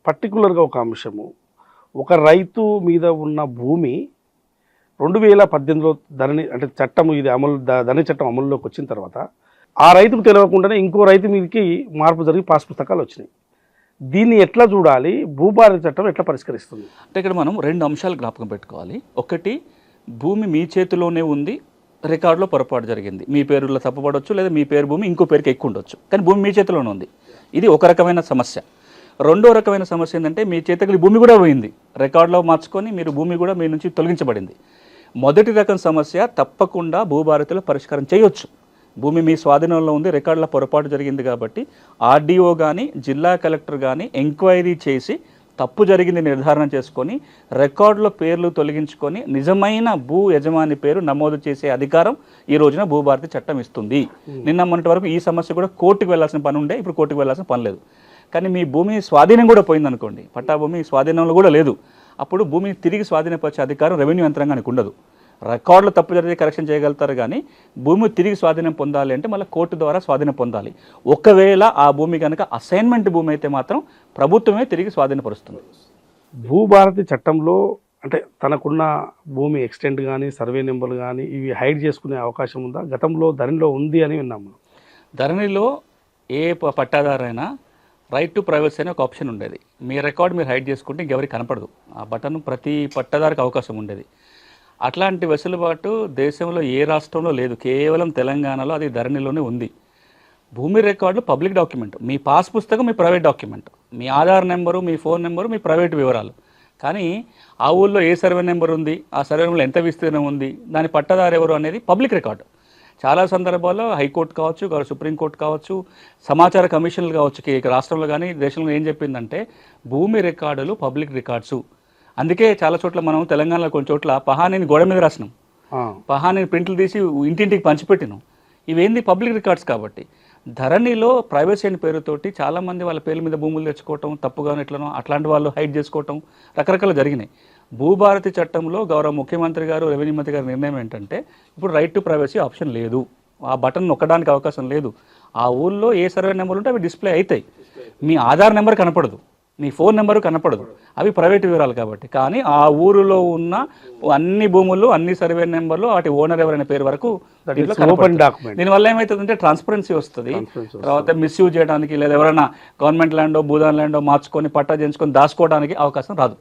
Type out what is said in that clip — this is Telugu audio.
పర్టికులర్గా ఒక అంశము, ఒక రైతు మీద ఉన్న భూమి 2018లో ధరణి అంటే చట్టం ఇది ధరణి చట్టం అమలులోకి వచ్చిన తర్వాత ఆ రైతుకు తెలియకుండానే ఇంకో రైతు మీదకి మార్పు జరిగి పాస్ పుస్తకాలు వచ్చినాయి. దీన్ని ఎట్లా చూడాలి? భూభారతి చట్టం ఎట్లా పరిష్కరిస్తుంది? అంటే ఇక్కడ మనం 2 అంశాలు జ్ఞాపకం పెట్టుకోవాలి. ఒకటి, భూమి మీ చేతిలోనే ఉంది, రికార్డులో పొరపాటు జరిగింది, మీ పేరులో తప్పుపడవచ్చు, లేదా మీ పేరు భూమి ఇంకో పేరుకి ఎక్కువ ఉండొచ్చు, కానీ భూమి మీ చేతిలోనే ఉంది. ఇది ఒక రకమైన సమస్య. రెండో రకమైన సమస్య ఏంటంటే మీ చేతికి భూమి కూడా పోయింది, రికార్డులో మార్చుకొని మీరు భూమి కూడా మీ నుంచి తొలగించబడింది. మొదటి రకం సమస్య తప్పకుండా భూభారతిలో పరిష్కారం చేయొచ్చు. భూమి మీ స్వాధీనంలో ఉంది, రికార్డులో పొరపాటు జరిగింది కాబట్టి ఆర్డీఓ కానీ జిల్లా కలెక్టర్ కానీ ఎంక్వైరీ చేసి తప్పు జరిగింది నిర్ధారణ చేసుకొని రికార్డులో పేర్లు తొలగించుకొని నిజమైన భూ యజమాని పేరు నమోదు చేసే అధికారం ఈ రోజున భూభారతి చట్టం ఇస్తుంది. నిన్న మొన్నటి వరకు ఈ సమస్య కూడా కోర్టుకు వెళ్లాల్సిన పని ఉండే, ఇప్పుడు కోర్టుకు వెళ్లాల్సిన పని లేదు. కానీ మీ భూమి స్వాధీనం కూడా పోయిందనుకోండి, పట్టా భూమి స్వాధీనంలో కూడా లేదు, అప్పుడు భూమిని తిరిగి స్వాధీనపరిచే అధికారం రెవెన్యూ యంత్రాంగానికి ఉండదు. రికార్డులు తప్పు జరిగితే కరెక్షన్ చేయగలుగుతారు, కానీ భూమి తిరిగి స్వాధీనం పొందాలి అంటే మళ్ళీ కోర్టు ద్వారా స్వాధీనం పొందాలి. ఒకవేళ ఆ భూమి కనుక అసైన్మెంట్ భూమి అయితే మాత్రం ప్రభుత్వమే తిరిగి స్వాధీనపరుస్తుంది. భూభారతి చట్టంలో అంటే తనకున్న భూమి ఎక్స్టెంట్ కానీ సర్వే నెంబర్లు కానీ ఇవి హైడ్ చేసుకునే అవకాశం ఉందా? గతంలో ధరణిలో ఉంది అని విన్నాము. ధరణిలో ఏ పట్టాదారైనా రైట్ టు ప్రైవసీ అనే ఒక ఆప్షన్ ఉండేది. మీ రికార్డు మీరు హైడ్ చేసుకుంటే ఇంకెవరికి కనపడదు. ఆ బటన్ ప్రతి పట్టాదారికి అవకాశం ఉండేది. అట్లాంటి వెసులుబాటు దేశంలో ఏ రాష్ట్రంలో లేదు, కేవలం తెలంగాణలో అది ధరణిలోనే ఉంది. భూమి రికార్డులు పబ్లిక్ డాక్యుమెంట్, మీ పాస్ పుస్తకం మీ ప్రైవేట్ డాక్యుమెంట్, మీ ఆధార్ నెంబరు మీ ఫోన్ నెంబరు మీ ప్రైవేట్ వివరాలు. కానీ ఆ ఊళ్ళో ఏ సర్వే నెంబర్ ఉంది, ఆ సర్వే నెంబర్లో ఎంత విస్తీర్ణం ఉంది, దాని పట్టదారు ఎవరు అనేది పబ్లిక్ రికార్డు. చాలా సందర్భాల్లో హైకోర్టు కావచ్చు, సుప్రీంకోర్టు కావచ్చు, సమాచార కమిషన్లు కావచ్చు, రాష్ట్రంలో కానీ దేశంలో ఏం చెప్పిందంటే భూమి రికార్డులు పబ్లిక్ రికార్డ్సు. అందుకే చాలా చోట్ల మనం తెలంగాణలో కొన్ని చోట్ల పహానీని గోడ మీద రాసినాం, పహానీని ప్రింట్లు తీసి ఇంటింటికి పంచిపెట్టినాం. ఇవేంది పబ్లిక్ రికార్డ్స్ కాబట్టి. ధరణిలో ప్రైవసీ అయిన పేరుతోటి చాలామంది వాళ్ళ పేర్ల మీద భూములు తెచ్చుకోవటం, తప్పుగాను ఎట్లనో అట్లాంటి వాళ్ళు హైడ్ చేసుకోవటం రకరకాలు జరిగినాయి. భూభారతి చట్టంలో గౌరవ ముఖ్యమంత్రి గారు, రెవెన్యూ మంత్రి గారి నిర్ణయం ఏంటంటే ఇప్పుడు రైట్ టు ప్రైవసీ ఆప్షన్ లేదు, ఆ బటన్ నొక్కడానికి అవకాశం లేదు. ఆ ఊళ్ళో ఏ సర్వే నెంబర్ ఉంటే అవి డిస్ప్లే అవుతాయి. మీ ఆధార్ నెంబర్ కనపడదు, మీ ఫోన్ నెంబరు కనపడదు, అవి ప్రైవేట్ వివరాలు కాబట్టి. కానీ ఆ ఊరిలో ఉన్న అన్ని భూములు, అన్ని సర్వే నెంబర్లు, వాటి ఓనర్ ఎవరైన పేరు వరకు దీనివల్ల ఏమవుతుందంటే ట్రాన్స్పరెన్సీ వస్తుంది. తర్వాత మిస్యూజ్ చేయడానికి లేదా ఎవరైనా గవర్నమెంట్ ల్యాండో భూదాన్ ల్యాండో మార్చుకొని పట్టా చేయించుకొని దాచుకోవడానికి అవకాశం రాదు.